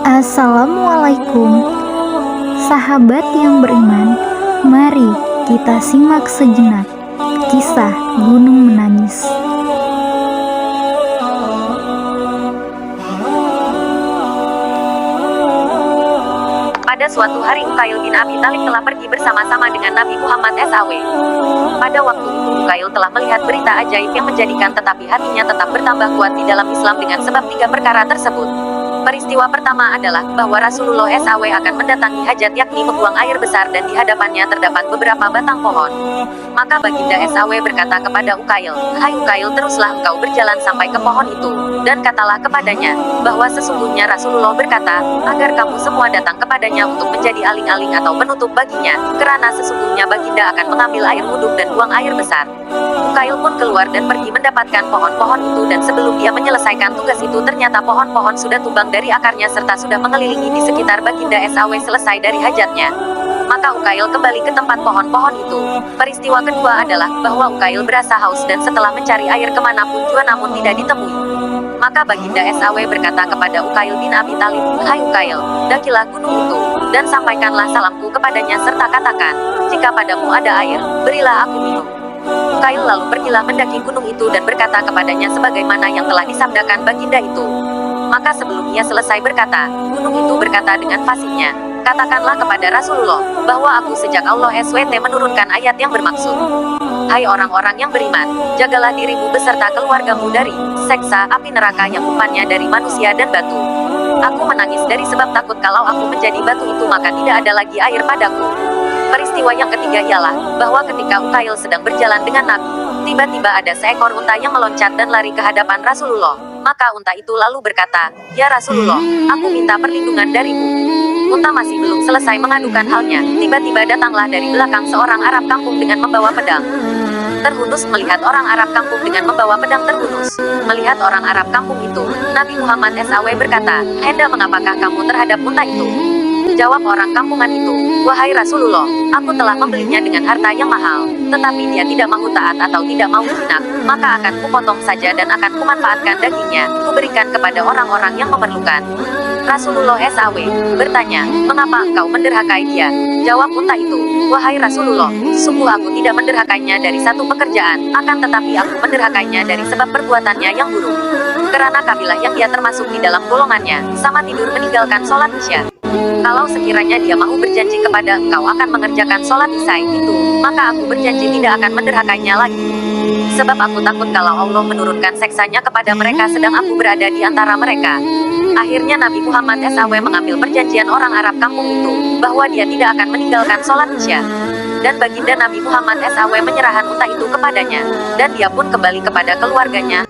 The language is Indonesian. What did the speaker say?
Assalamualaikum, sahabat yang beriman. Mari kita simak sejenak kisah gunung menangis. Pada suatu hari Uqail bin Abi Thalib telah pergi bersama-sama dengan Nabi Muhammad SAW. Pada waktu itu Uqail telah melihat berita ajaib yang menjadikan tetapi hatinya tetap bertambah kuat di dalam Islam dengan sebab 3 perkara tersebut. Peristiwa pertama adalah bahwa Rasulullah SAW akan mendatangi hajat, yakni membuang air besar, dan di hadapannya terdapat beberapa batang pohon. Maka baginda SAW berkata kepada Uqail, "Hai Uqail, teruslah engkau berjalan sampai ke pohon itu, dan katalah kepadanya, bahwa sesungguhnya Rasulullah berkata, agar kamu semua datang kepadanya untuk menjadi aling-aling atau penutup baginya, karena sesungguhnya baginda akan mengambil air wudhu dan buang air besar." Uqail pun keluar dan pergi mendapatkan pohon-pohon itu, dan sebelum dia menyelesaikan tugas itu ternyata pohon-pohon sudah tumbang dari akarnya serta sudah mengelilingi di sekitar baginda SAW selesai dari hajatnya. Maka Uqail kembali ke tempat pohon-pohon itu. Peristiwa kedua adalah bahwa Uqail berasa haus dan setelah mencari air kemanapun juga namun tidak ditemui. Maka baginda SAW berkata kepada Uqail bin Abi Thalib, "Hai Uqail, dakilah gunung itu, dan sampaikanlah salamku kepadanya serta katakan, jika padamu ada air, berilah aku minum." Uqail lalu pergilah mendaki gunung itu dan berkata kepadanya sebagaimana yang telah disabdakan baginda itu. Maka sebelum ia selesai berkata, gunung itu berkata dengan fasihnya, "Katakanlah kepada Rasulullah, bahwa aku sejak Allah SWT menurunkan ayat yang bermaksud, hai orang-orang yang beriman, jagalah dirimu beserta keluargamu dari seksa api neraka yang umpannya dari manusia dan batu. Aku menangis dari sebab takut kalau aku menjadi batu itu maka tidak ada lagi air padaku." Peristiwa yang ketiga ialah bahwa ketika Uqail sedang berjalan dengan Nabi, tiba-tiba ada seekor unta yang meloncat dan lari ke hadapan Rasulullah. Maka unta itu lalu berkata, "Ya Rasulullah, aku minta perlindungan darimu." Unta masih belum selesai mengadukan halnya, tiba-tiba datanglah dari belakang seorang Arab kampung dengan membawa pedang. Terhunus melihat orang Arab kampung dengan membawa pedang terhunus. Melihat orang Arab kampung itu, Nabi Muhammad SAW berkata, "Henda, mengapakah kamu terhadap unta itu?" Jawab orang kampungan itu, "Wahai Rasulullah, aku telah membelinya dengan harta yang mahal, tetapi dia tidak mau taat atau tidak mau jinak, maka akan kupotong saja dan akan kumanfaatkan dagingnya, kuberikan kepada orang-orang yang memerlukan." Rasulullah SAW bertanya, "Mengapa engkau menderhakai dia?" Jawab unta itu, "Wahai Rasulullah, sungguh aku tidak menderhakainya dari satu pekerjaan, akan tetapi aku menderhakainya dari sebab perbuatannya yang buruk. Karena kabilah yang dia termasuk di dalam golongannya, sama tidur meninggalkan sholat isya. Kalau sekiranya dia mau berjanji kepada engkau akan mengerjakan sholat isya itu, maka aku berjanji tidak akan menderhakainya lagi. Sebab aku takut kalau Allah menurunkan seksanya kepada mereka sedang aku berada di antara mereka." Akhirnya Nabi Muhammad SAW mengambil perjanjian orang Arab kampung itu, bahwa dia tidak akan meninggalkan sholat isya. Dan baginda Nabi Muhammad SAW menyerahkan unta itu kepadanya, dan dia pun kembali kepada keluarganya,